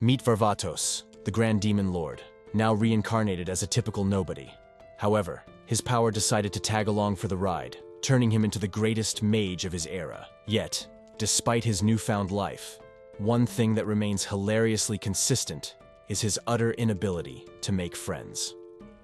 Meet Varvatos, the Grand Demon Lord, now reincarnated as a typical nobody. However, his power decided to tag along for the ride, turning him into the greatest mage of his era. Yet, despite his newfound life, one thing that remains hilariously consistent is his utter inability to make friends.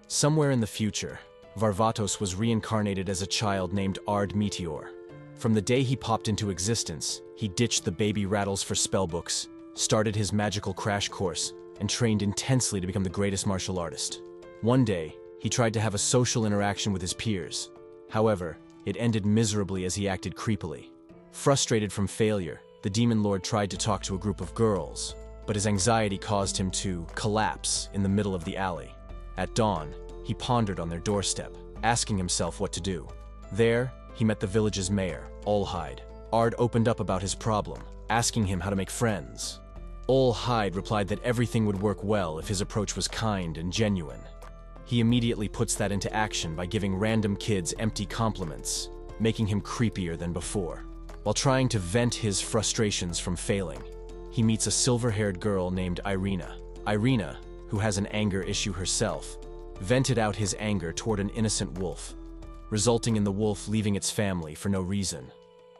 Somewhere in the future, Varvatos was reincarnated as a child named Ard Meteor. From the day he popped into existence, he ditched the baby rattles for spellbooks, started his magical crash course, and trained intensely to become the greatest martial artist. One day, he tried to have a social interaction with his peers. However, it ended miserably as he acted creepily. Frustrated from failure, the Demon Lord tried to talk to a group of girls, but his anxiety caused him to collapse in the middle of the alley. At dawn, he pondered on their doorstep, asking himself what to do. There, he met the village's mayor, Olhide. Ard opened up about his problem, asking him how to make friends. Olhide replied that everything would work well if his approach was kind and genuine. He immediately puts that into action by giving random kids empty compliments, making him creepier than before. While trying to vent his frustrations from failing, he meets a silver-haired girl named Irina. Irina, who has an anger issue herself, vented out his anger toward an innocent wolf, resulting in the wolf leaving its family for no reason.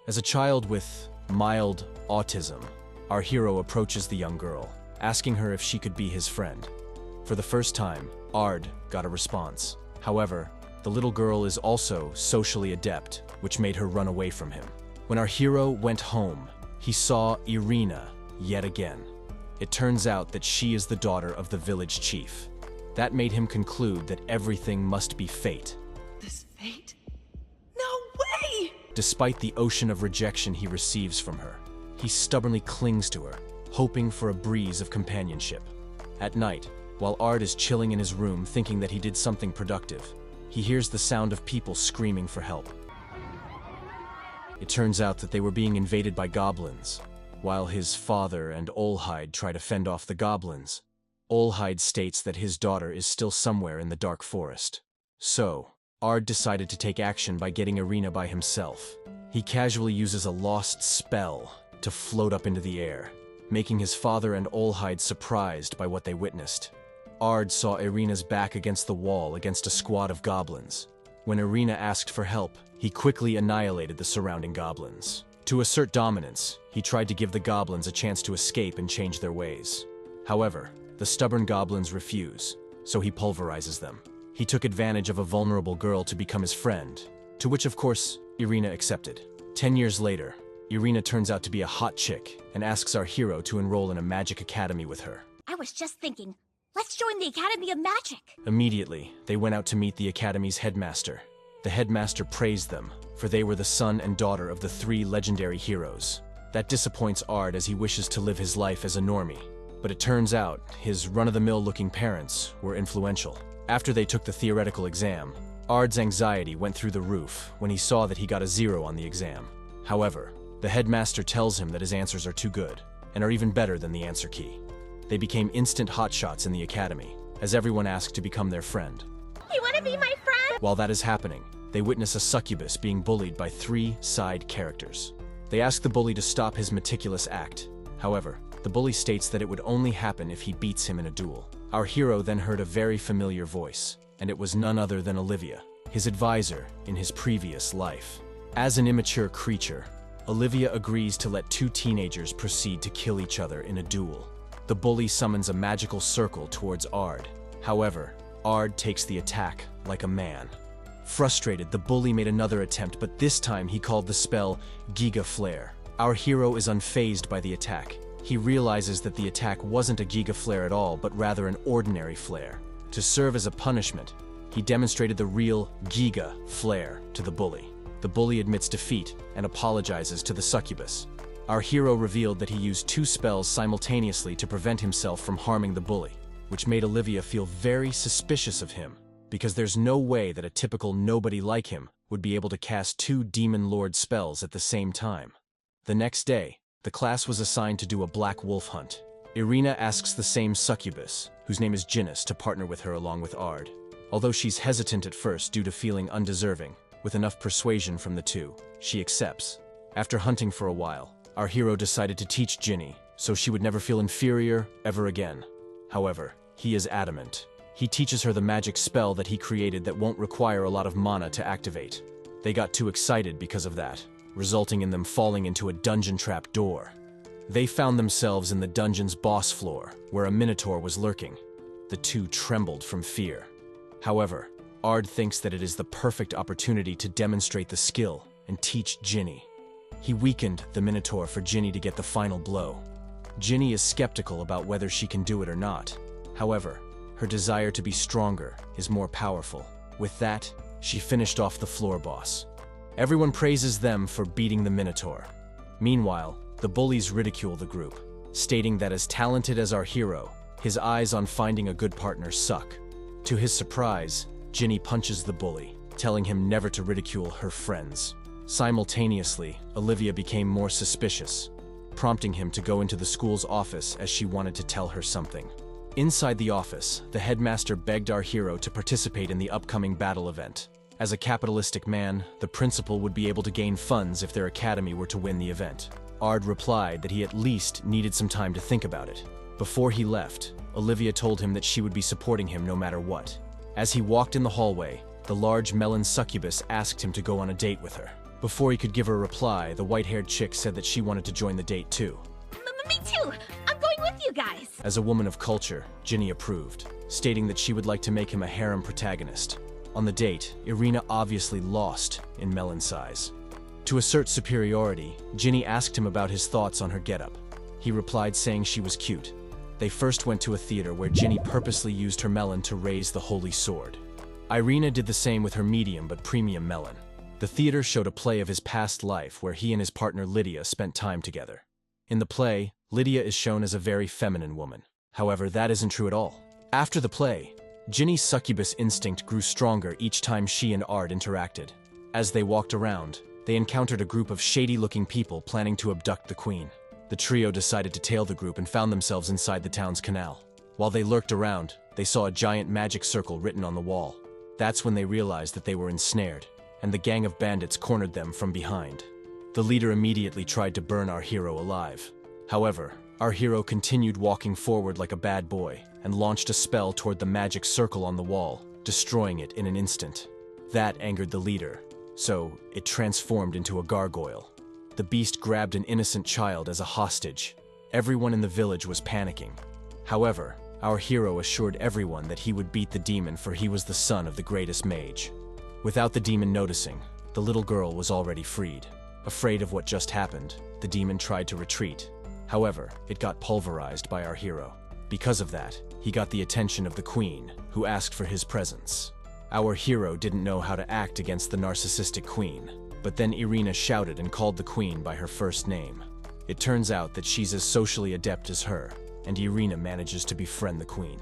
As a child with mild autism, our hero approaches the young girl, asking her if she could be his friend. For the first time, Ard got a response. However, the little girl is also socially adept, which made her run away from him. When our hero went home, he saw Irina yet again. It turns out that she is the daughter of the village chief. That made him conclude that everything must be fate. This fate? No way! Despite the ocean of rejection he receives from her, he stubbornly clings to her, hoping for a breeze of companionship. At night, while Ard is chilling in his room thinking that he did something productive, he hears the sound of people screaming for help. It turns out that they were being invaded by goblins. While his father and Olhide try to fend off the goblins, Olhide states that his daughter is still somewhere in the dark forest. So, Ard decided to take action by getting Irina by himself. He casually uses a lost spell to float up into the air, making his father and Olhide surprised by what they witnessed. Ard saw Irina's back against the wall against a squad of goblins. When Irina asked for help, he quickly annihilated the surrounding goblins. To assert dominance, he tried to give the goblins a chance to escape and change their ways. However, the stubborn goblins refuse, so he pulverizes them. He took advantage of a vulnerable girl to become his friend, to which, of course, Irina accepted. 10 years later, Irina turns out to be a hot chick and asks our hero to enroll in a magic academy with her. I was just thinking, let's join the Academy of Magic. Immediately, they went out to meet the academy's headmaster. The headmaster praised them, for they were the son and daughter of the 3 legendary heroes. That disappoints Ard as he wishes to live his life as a normie. But it turns out, his run-of-the-mill looking parents were influential. After they took the theoretical exam, Ard's anxiety went through the roof when he saw that he got a 0 on the exam. However, the headmaster tells him that his answers are too good, and are even better than the answer key. They became instant hotshots in the academy, as everyone asked to become their friend. You want to be my friend? While that is happening, they witness a succubus being bullied by 3 side characters. They ask the bully to stop his meticulous act. However, the bully states that it would only happen if he beats him in a duel. Our hero then heard a very familiar voice, and it was none other than Olivia, his advisor in his previous life. As an immature creature, Olivia agrees to let 2 teenagers proceed to kill each other in a duel. The bully summons a magical circle towards Ard. However, Ard takes the attack like a man. Frustrated, the bully made another attempt, but this time he called the spell Giga Flare. Our hero is unfazed by the attack. He realizes that the attack wasn't a Giga Flare at all, but rather an ordinary flare. To serve as a punishment, he demonstrated the real Giga Flare to the bully. The bully admits defeat and apologizes to the succubus. Our hero revealed that he used 2 spells simultaneously to prevent himself from harming the bully, which made Olivia feel very suspicious of him, because there's no way that a typical nobody like him would be able to cast 2 Demon Lord spells at the same time. The next day, the class was assigned to do a black wolf hunt. Irina asks the same succubus, whose name is Ginnis, to partner with her along with Ard. Although she's hesitant at first due to feeling undeserving, with enough persuasion from the 2, she accepts. After hunting for a while, our hero decided to teach Ginny so she would never feel inferior ever again. However, he is adamant. He teaches her the magic spell that he created that won't require a lot of mana to activate. They got too excited because of that, resulting in them falling into a dungeon trap door. They found themselves in the dungeon's boss floor, where a minotaur was lurking. The two trembled from fear. However, Ard thinks that it is the perfect opportunity to demonstrate the skill and teach Ginny. He weakened the minotaur for Ginny to get the final blow. Ginny is skeptical about whether she can do it or not. However, her desire to be stronger is more powerful. With that, she finished off the floor boss. Everyone praises them for beating the minotaur. Meanwhile, the bullies ridicule the group, stating that as talented as our hero, his eyes on finding a good partner suck. To his surprise, Ginny punches the bully, telling him never to ridicule her friends. Simultaneously, Olivia became more suspicious, prompting him to go into the school's office as she wanted to tell her something. Inside the office, the headmaster begged our hero to participate in the upcoming battle event. As a capitalistic man, the principal would be able to gain funds if their academy were to win the event. Ard replied that he at least needed some time to think about it. Before he left, Olivia told him that she would be supporting him no matter what. As he walked in the hallway, the large melon succubus asked him to go on a date with her. Before he could give her a reply, the white-haired chick said that she wanted to join the date too. Me too! I'm going with you guys! As a woman of culture, Ginny approved, stating that she would like to make him a harem protagonist. On the date, Irina obviously lost in melon size. To assert superiority, Ginny asked him about his thoughts on her getup. He replied saying she was cute. They first went to a theater where Ginny purposely used her melon to raise the holy sword. Irina did the same with her medium but premium melon. The theater showed a play of his past life where he and his partner Lydia spent time together. In the play, Lydia is shown as a very feminine woman. However, that isn't true at all. After the play, Ginny's succubus instinct grew stronger each time she and Ard interacted. As they walked around, they encountered a group of shady-looking people planning to abduct the queen. The trio decided to tail the group and found themselves inside the town's canal. While they lurked around, they saw a giant magic circle written on the wall. That's when they realized that they were ensnared, and the gang of bandits cornered them from behind. The leader immediately tried to burn our hero alive. However, our hero continued walking forward like a bad boy and launched a spell toward the magic circle on the wall, destroying it in an instant. That angered the leader, so it transformed into a gargoyle. The beast grabbed an innocent child as a hostage. Everyone in the village was panicking. However, our hero assured everyone that he would beat the demon, for he was the son of the greatest mage. Without the demon noticing, the little girl was already freed. Afraid of what just happened, the demon tried to retreat. However, it got pulverized by our hero. Because of that, he got the attention of the queen, who asked for his presence. Our hero didn't know how to act against the narcissistic queen, but then Irina shouted and called the queen by her first name. It turns out that she's as socially adept as her, and Irina manages to befriend the queen.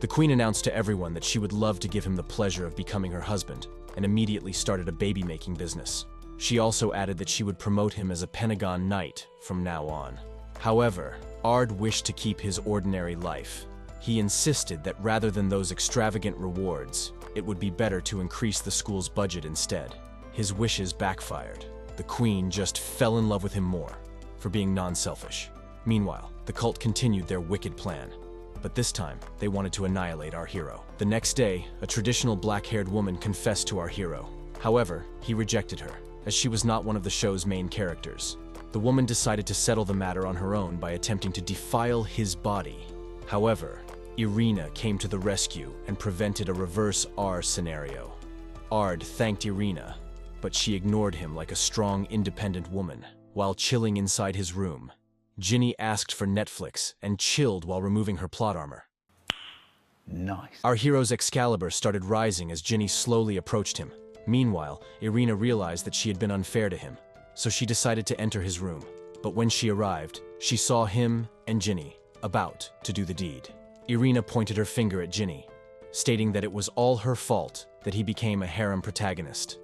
The queen announced to everyone that she would love to give him the pleasure of becoming her husband, and immediately started a baby-making business. She also added that she would promote him as a Pentagon Knight from now on. However, Ard wished to keep his ordinary life. He insisted that rather than those extravagant rewards, it would be better to increase the school's budget instead. His wishes backfired. The queen just fell in love with him more, for being non-selfish. Meanwhile, the cult continued their wicked plan. But this time, they wanted to annihilate our hero. The next day, a traditional black-haired woman confessed to our hero. However, he rejected her, as she was not one of the show's main characters. The woman decided to settle the matter on her own by attempting to defile his body. However, Irina came to the rescue and prevented a reverse R scenario. Ard thanked Irina, but she ignored him like a strong, independent woman. While chilling inside his room, Ginny asked for Netflix and chilled while removing her plot armor. Nice. Our hero's Excalibur started rising as Ginny slowly approached him. Meanwhile, Irina realized that she had been unfair to him, so she decided to enter his room. But when she arrived, she saw him and Ginny about to do the deed. Irina pointed her finger at Ginny, stating that it was all her fault that he became a harem protagonist.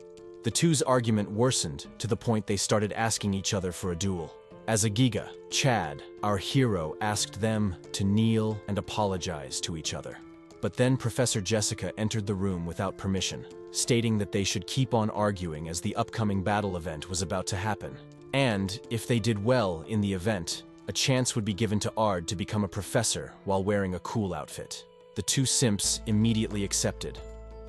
The two's argument worsened to the point they started asking each other for a duel. As a Giga, Chad, our hero, asked them to kneel and apologize to each other. But then Professor Jessica entered the room without permission, stating that they should keep on arguing as the upcoming battle event was about to happen. And, if they did well in the event, a A chance would be given to Ard to become a professor while wearing a cool outfit. The two simps immediately accepted,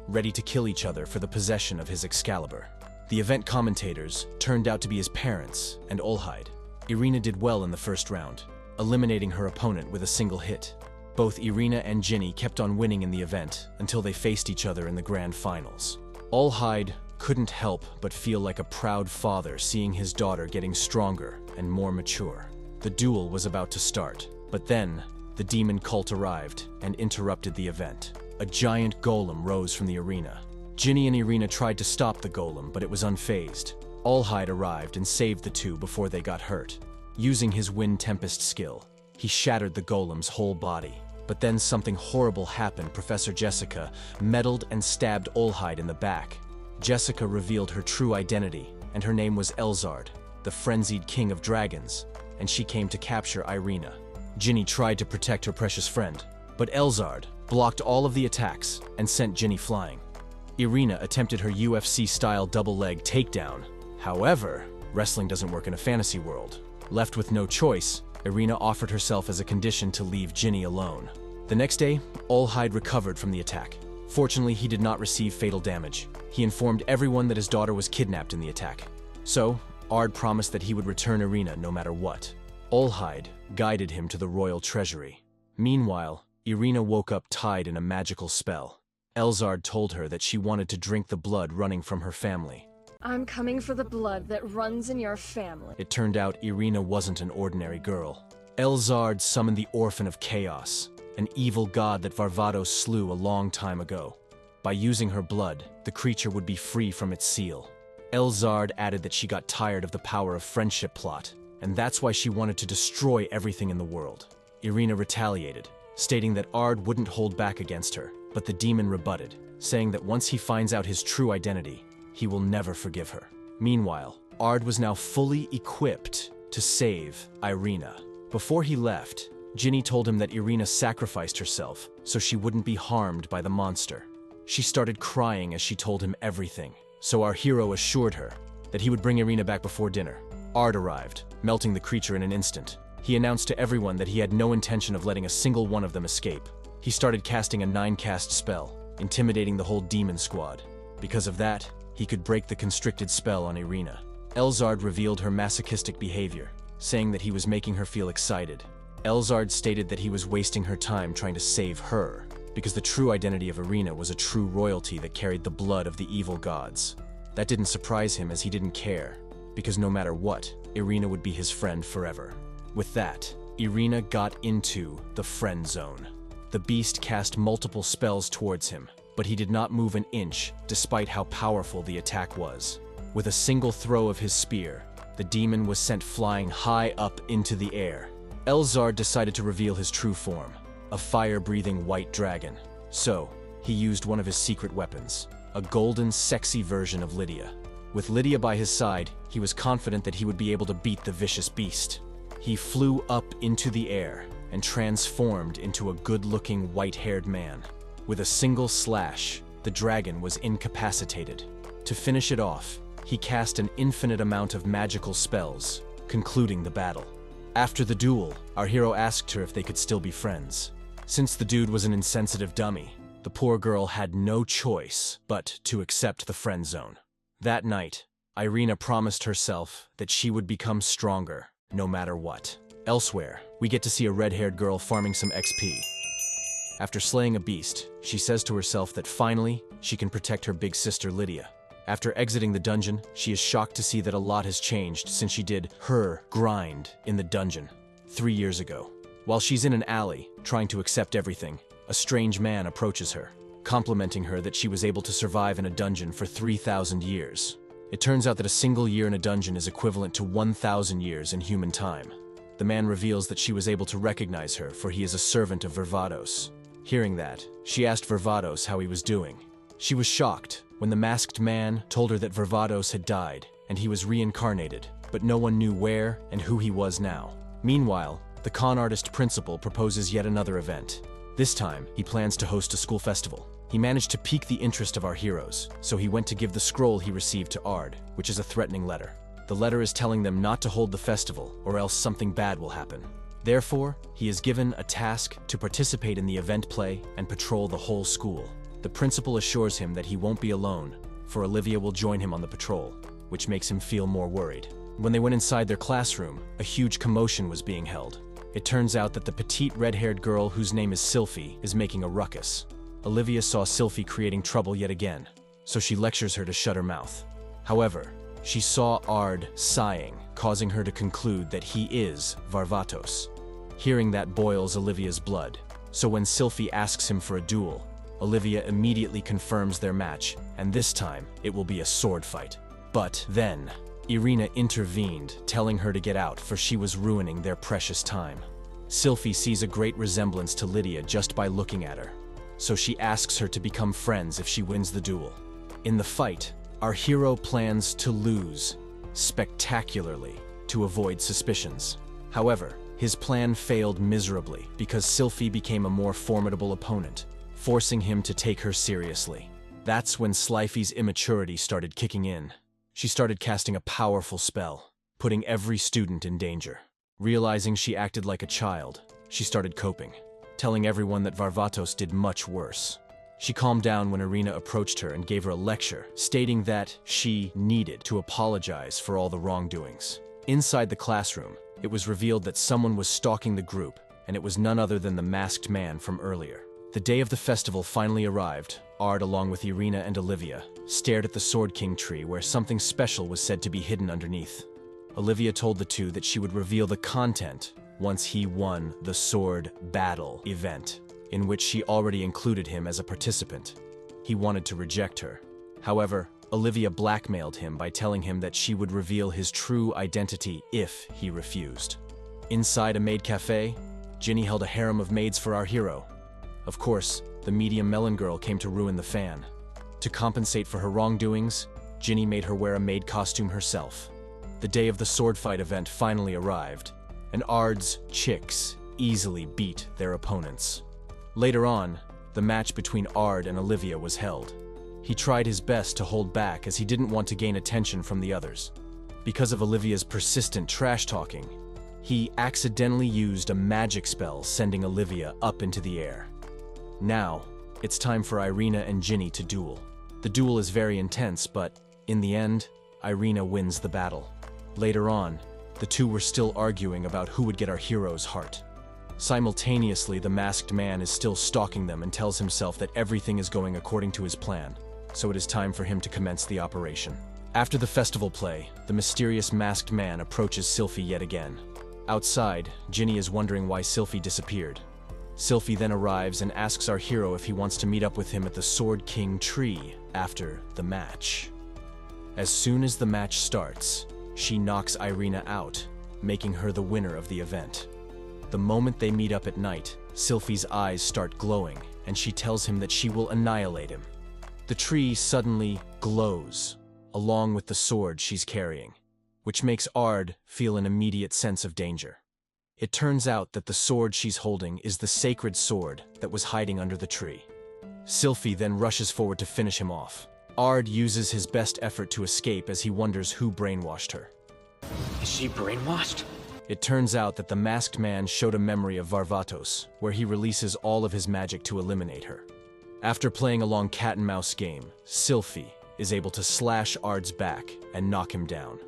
ready to kill each other for the possession of his Excalibur. The event commentators turned out to be his parents and Olhide. Irina did well in the first round, eliminating her opponent with a single hit. Both Irina and Ginny kept on winning in the event until they faced each other in the grand finals. Olhide couldn't help but feel like a proud father seeing his daughter getting stronger and more mature. The duel was about to start, but then the demon cult arrived and interrupted the event. A giant golem rose from the arena. Ginny and Irina tried to stop the golem, but it was unfazed. Olhide arrived and saved the two before they got hurt. Using his Wind Tempest skill, he shattered the golem's whole body. But then something horrible happened. Professor Jessica meddled and stabbed Olhide in the back. Jessica revealed her true identity, and her name was Elzard, the frenzied king of dragons, and she came to capture Irina. Ginny tried to protect her precious friend, but Elzard blocked all of the attacks and sent Ginny flying. Irina attempted her UFC-style double-leg takedown. However, wrestling doesn't work in a fantasy world. Left with no choice, Irina offered herself as a condition to leave Ginny alone. The next day, Olhide recovered from the attack. Fortunately, he did not receive fatal damage. He informed everyone that his daughter was kidnapped in the attack. So, Ard promised that he would return Irina no matter what. Olhide guided him to the royal treasury. Meanwhile, Irina woke up tied in a magical spell. Elzard told her that she wanted to drink the blood running from her family. I'm coming for the blood that runs in your family. It turned out Irina wasn't an ordinary girl. Elzard summoned the Orphan of Chaos, an evil god that Varvatos slew a long time ago. By using her blood, the creature would be free from its seal. Elzard added that she got tired of the power of friendship plot, and that's why she wanted to destroy everything in the world. Irina retaliated, stating that Ard wouldn't hold back against her, but the demon rebutted, saying that once he finds out his true identity, he will never forgive her. Meanwhile, Ard was now fully equipped to save Irina. Before he left, Ginny told him that Irina sacrificed herself so she wouldn't be harmed by the monster. She started crying as she told him everything, so our hero assured her that he would bring Irina back before dinner. Ard arrived, melting the creature in an instant. He announced to everyone that he had no intention of letting a single one of them escape. He started casting a 9-cast spell, intimidating the whole demon squad. Because of that, he could break the constricted spell on Irina. Elzard revealed her masochistic behavior, saying that he was making her feel excited. Elzard stated that he was wasting her time trying to save her, because the true identity of Irina was a true royalty that carried the blood of the evil gods. That didn't surprise him as he didn't care, because no matter what, Irina would be his friend forever. With that, Irina got into the friend zone. The beast cast multiple spells towards him, but he did not move an inch despite how powerful the attack was. With a single throw of his spear, the demon was sent flying high up into the air. Elzard decided to reveal his true form, a fire-breathing white dragon. So, he used one of his secret weapons, a golden, sexy version of Lydia. With Lydia by his side, he was confident that he would be able to beat the vicious beast. He flew up into the air and transformed into a good-looking white-haired man. With a single slash, the dragon was incapacitated. To finish it off, he cast an infinite amount of magical spells, concluding the battle. After the duel, our hero asked her if they could still be friends. Since the dude was an insensitive dummy, the poor girl had no choice but to accept the friend zone. That night, Irina promised herself that she would become stronger, no matter what. Elsewhere, we get to see a red-haired girl farming some XP. After slaying a beast, she says to herself that finally, she can protect her big sister Lydia. After exiting the dungeon, she is shocked to see that a lot has changed since she did her grind in the dungeon 3 years ago. While she's in an alley, trying to accept everything, a strange man approaches her, complimenting her that she was able to survive in a dungeon for 3,000 years. It turns out that a single year in a dungeon is equivalent to 1,000 years in human time. The man reveals that she was able to recognize her, for he is a servant of Varvatos. Hearing that, she asked Varvatos how he was doing. She was shocked when the masked man told her that Varvatos had died and he was reincarnated, but no one knew where and who he was now. Meanwhile, the con artist principal proposes yet another event. This time, he plans to host a school festival. He managed to pique the interest of our heroes, so he went to give the scroll he received to Ard, which is a threatening letter. The letter is telling them not to hold the festival, or else something bad will happen. Therefore, he is given a task to participate in the event play and patrol the whole school. The principal assures him that he won't be alone, for Olivia will join him on the patrol, which makes him feel more worried. When they went inside their classroom, a huge commotion was being held. It turns out that the petite red-haired girl whose name is Silie is making a ruckus. Olivia saw Silie creating trouble yet again, so she lectures her to shut her mouth. However, she saw Ard sighing, causing her to conclude that he is Varvatos. Hearing that boils Olivia's blood, so when Silie asks him for a duel, Olivia immediately confirms their match, and this time it will be a sword fight. But then, Irina intervened, telling her to get out for she was ruining their precious time. Silie sees a great resemblance to Lydia just by looking at her, so she asks her to become friends if she wins the duel. In the fight, our hero plans to lose, spectacularly, to avoid suspicions. However, his plan failed miserably because Silie became a more formidable opponent, forcing him to take her seriously. That's when Silie's immaturity started kicking in. She started casting a powerful spell, putting every student in danger. Realizing she acted like a child, she started coping, telling everyone that Varvatos did much worse. She calmed down when Irina approached her and gave her a lecture, stating that she needed to apologize for all the wrongdoings. Inside the classroom, it was revealed that someone was stalking the group, and it was none other than the masked man from earlier. The day of the festival finally arrived. Ard, along with Irina and Olivia, stared at the Sword King tree where something special was said to be hidden underneath. Olivia told the two that she would reveal the content once he won the Sword Battle event, in which she already included him as a participant. He wanted to reject her. However, Olivia blackmailed him by telling him that she would reveal his true identity if he refused. Inside a maid cafe, Ginny held a harem of maids for our hero. Of course, the medium melon girl came to ruin the fan. To compensate for her wrongdoings, Ginny made her wear a maid costume herself. The day of the sword fight event finally arrived, and Ard's chicks easily beat their opponents. Later on, the match between Ard and Olivia was held. He tried his best to hold back as he didn't want to gain attention from the others. Because of Olivia's persistent trash-talking, he accidentally used a magic spell sending Olivia up into the air. Now, it's time for Irina and Ginny to duel. The duel is very intense, but in the end, Irina wins the battle. Later on, the two were still arguing about who would get our hero's heart. Simultaneously, the masked man is still stalking them and tells himself that everything is going according to his plan, so it is time for him to commence the operation. After the festival play, the mysterious masked man approaches Silie yet again. Outside, Ginny is wondering why Silie disappeared. Silie then arrives and asks our hero if he wants to meet up with him at the Sword King tree after the match. As soon as the match starts, she knocks Irina out, making her the winner of the event. The moment they meet up at night, Silie's eyes start glowing, and she tells him that she will annihilate him. The tree suddenly glows, along with the sword she's carrying, which makes Ard feel an immediate sense of danger. It turns out that the sword she's holding is the sacred sword that was hiding under the tree. Silie then rushes forward to finish him off. Ard uses his best effort to escape as he wonders who brainwashed her. Is she brainwashed? It turns out that the masked man showed a memory of Varvatos, where he releases all of his magic to eliminate her. After playing a long cat-and-mouse game, Silie is able to slash Ard's back and knock him down.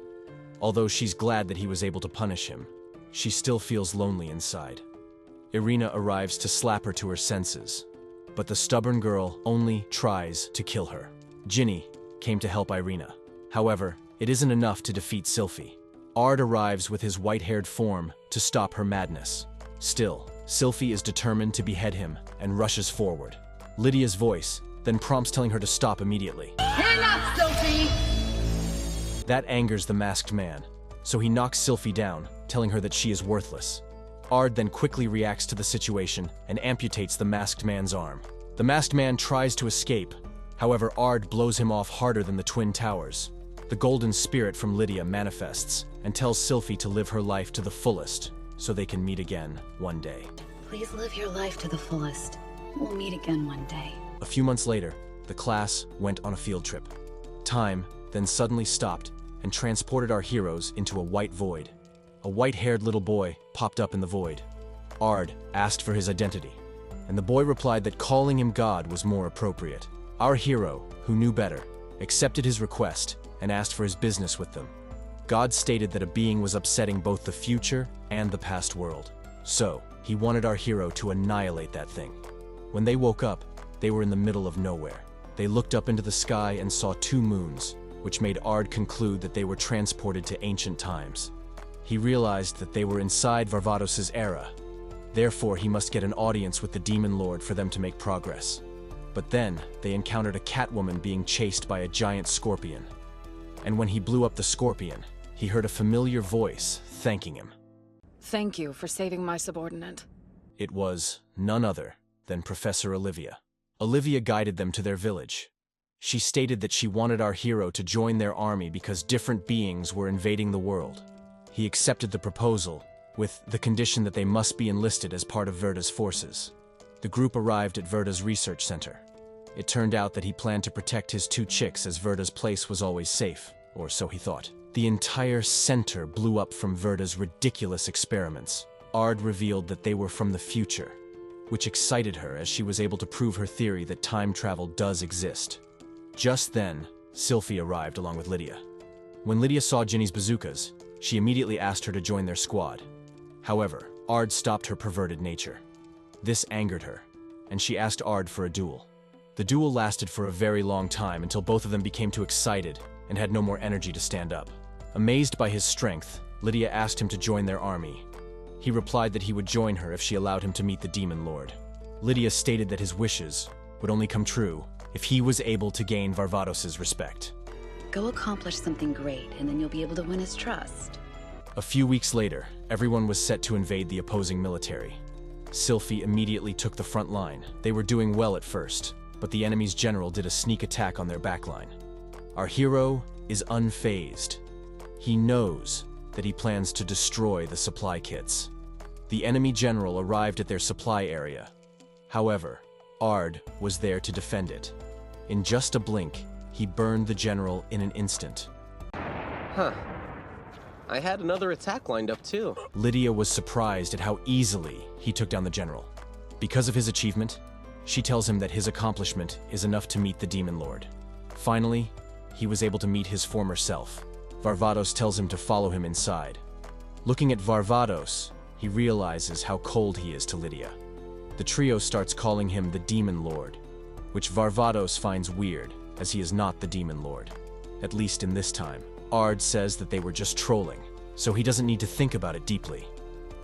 Although she's glad that he was able to punish him, she still feels lonely inside. Irina arrives to slap her to her senses, but the stubborn girl only tries to kill her. Ginny came to help Irina. However, it isn't enough to defeat Silie. Ard arrives with his white-haired form to stop her madness. Still, Silie is determined to behead him and rushes forward. Lydia's voice then prompts telling her to stop immediately. Enough, Sophie! That angers the masked man, so he knocks Silie down, telling her that she is worthless. Ard then quickly reacts to the situation and amputates the masked man's arm. The masked man tries to escape, however Ard blows him off harder than the Twin Towers. The golden spirit from Lydia manifests and tells Silie to live her life to the fullest so they can meet again one day. Please live your life to the fullest. We'll meet again one day. A few months later, the class went on a field trip. Time then suddenly stopped, and transported our heroes into a white void. A white-haired little boy popped up in the void. Ard asked for his identity, and the boy replied that calling him God was more appropriate. Our hero, who knew better, accepted his request and asked for his business with them. God stated that a being was upsetting both the future and the past world. So, he wanted our hero to annihilate that thing. When they woke up, they were in the middle of nowhere. They looked up into the sky and saw 2 moons, which made Ard conclude that they were transported to ancient times. He realized that they were inside Varvatos' era. Therefore, he must get an audience with the Demon Lord for them to make progress. But then, they encountered a Catwoman being chased by a giant scorpion. And when he blew up the scorpion, he heard a familiar voice thanking him. Thank you for saving my subordinate. It was none other than Professor Olivia. Olivia guided them to their village. She stated that she wanted our hero to join their army because different beings were invading the world. He accepted the proposal, with the condition that they must be enlisted as part of Verda's forces. The group arrived at Verda's research center. It turned out that he planned to protect his 2 chicks as Verda's place was always safe, or so he thought. The entire center blew up from Verda's ridiculous experiments. Ard revealed that they were from the future, which excited her as she was able to prove her theory that time travel does exist. Just then, Silie arrived along with Lydia. When Lydia saw Ginny's bazookas, she immediately asked her to join their squad. However, Ard stopped her perverted nature. This angered her, and she asked Ard for a duel. The duel lasted for a very long time until both of them became too excited and had no more energy to stand up. Amazed by his strength, Lydia asked him to join their army. He replied that he would join her if she allowed him to meet the Demon Lord. Lydia stated that his wishes would only come true if he was able to gain Varvatos' respect. Go accomplish something great, and then you'll be able to win his trust. A few weeks later, everyone was set to invade the opposing military. Silie immediately took the front line. They were doing well at first, but the enemy's general did a sneak attack on their backline. Our hero is unfazed. He knows that he plans to destroy the supply kits. The enemy general arrived at their supply area. However, Ard was there to defend it. In just a blink, he burned the general in an instant. Huh. I had another attack lined up too. Lydia was surprised at how easily he took down the general. Because of his achievement, she tells him that his accomplishment is enough to meet the Demon Lord. Finally, he was able to meet his former self. Varvatos tells him to follow him inside. Looking at Varvatos, he realizes how cold he is to Lydia. The trio starts calling him the Demon Lord, which Varvatos finds weird, as he is not the Demon Lord. At least in this time. Ard says that they were just trolling, so he doesn't need to think about it deeply.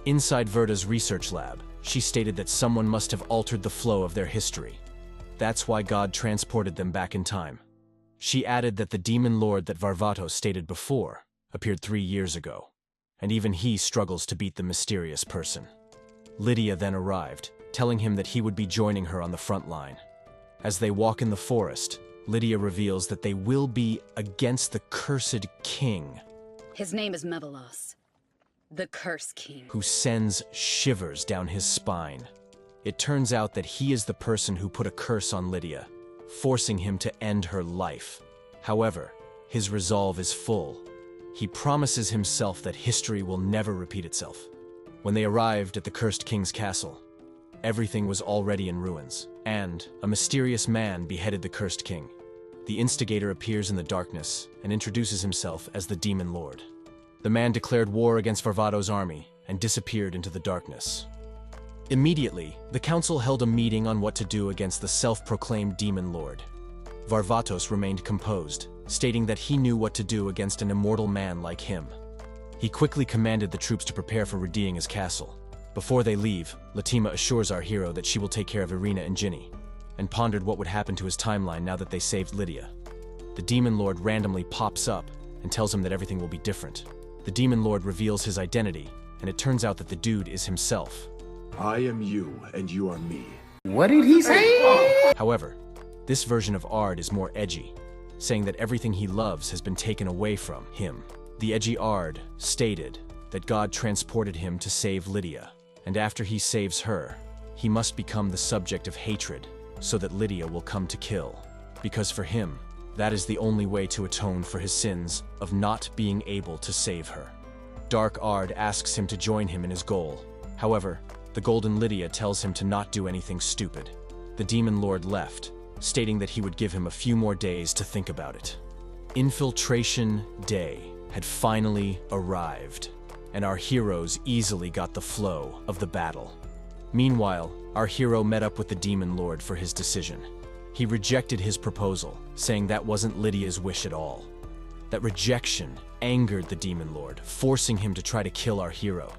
Inside Verda's research lab, she stated that someone must have altered the flow of their history. That's why God transported them back in time. She added that the Demon Lord that Varvatos stated before appeared 3 years ago, and even he struggles to beat the mysterious person. Lydia then arrived, telling him that he would be joining her on the front line. As they walk in the forest, Lydia reveals that they will be against the cursed king. His name is Mevelos, the Curse King. Who sends shivers down his spine. It turns out that he is the person who put a curse on Lydia, forcing him to end her life. However, his resolve is full. He promises himself that history will never repeat itself. When they arrived at the Cursed King's castle, everything was already in ruins, and a mysterious man beheaded the Cursed King. The instigator appears in the darkness and introduces himself as the Demon Lord. The man declared war against Varvatos' army and disappeared into the darkness. Immediately, the council held a meeting on what to do against the self-proclaimed Demon Lord. Varvatos remained composed, stating that he knew what to do against an immortal man like him. He quickly commanded the troops to prepare for readying his castle. Before they leave, Latima assures our hero that she will take care of Irina and Ginny, and pondered what would happen to his timeline now that they saved Lydia. The Demon Lord randomly pops up and tells him that everything will be different. The Demon Lord reveals his identity, and it turns out that the dude is himself. I am you, and you are me. What did he say? However, this version of Ard is more edgy, saying that everything he loves has been taken away from him. The edgy Ard stated that God transported him to save Lydia, and after he saves her, he must become the subject of hatred, so that Lydia will come to kill. Because for him, That is the only way to atone for his sins of not being able to save her. Dark Ard asks him to join him in his goal. However, the Golden Lydia tells him to not do anything stupid. The Demon Lord left, stating that he would give him a few more days to think about it. Infiltration Day had finally arrived, and our heroes easily got the flow of the battle. Meanwhile, our hero met up with the Demon Lord for his decision. He rejected his proposal, saying that wasn't Lydia's wish at all. That rejection angered the Demon Lord, forcing him to try to kill our hero.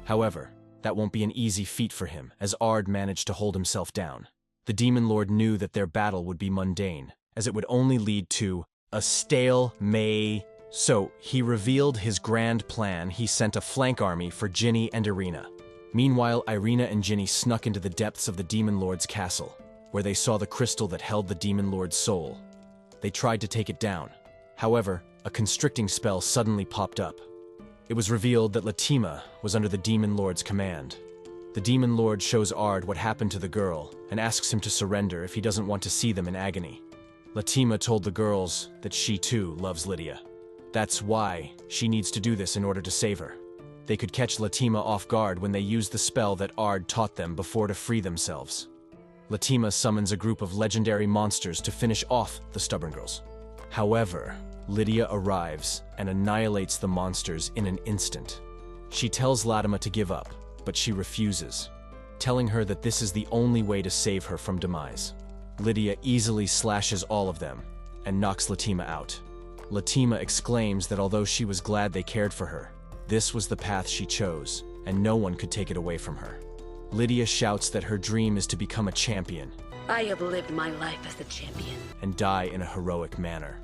However, that won't be an easy feat for him, as Ard managed to hold himself down. The Demon Lord knew that their battle would be mundane, as it would only lead to a stale May. So, he revealed his grand plan. He sent a flank army for Ginny and Irina. Meanwhile, Irina and Ginny snuck into the depths of the Demon Lord's castle, where they saw the crystal that held the Demon Lord's soul. They tried to take it down. However, a constricting spell suddenly popped up. It was revealed that Latima was under the Demon Lord's command. The Demon Lord shows Ard what happened to the girl and asks him to surrender if he doesn't want to see them in agony. Latima told the girls that she too loves Lydia. That's why she needs to do this in order to save her. They could catch Latima off guard when they used the spell that Ard taught them before to free themselves. Latima summons a group of legendary monsters to finish off the stubborn girls. However, Lydia arrives and annihilates the monsters in an instant. She tells Latima to give up, but she refuses, telling her that this is the only way to save her from demise. Lydia easily slashes all of them and knocks Latima out. Latima exclaims that although she was glad they cared for her, this was the path she chose, and no one could take it away from her. Lydia shouts that her dream is to become a champion. I have lived my life as a champion, And die in a heroic manner.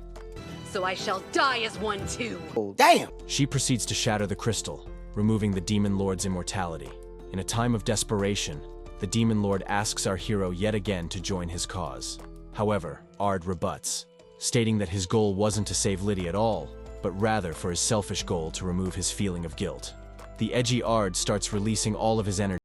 so I shall die as one too. Damn! She proceeds to shatter the crystal, removing the Demon Lord's immortality. In a time of desperation, the Demon Lord asks our hero yet again to join his cause. However, Ard rebuts, stating that his goal wasn't to save Lydia at all, but rather for his selfish goal to remove his feeling of guilt. The edgy Ard starts releasing all of his energy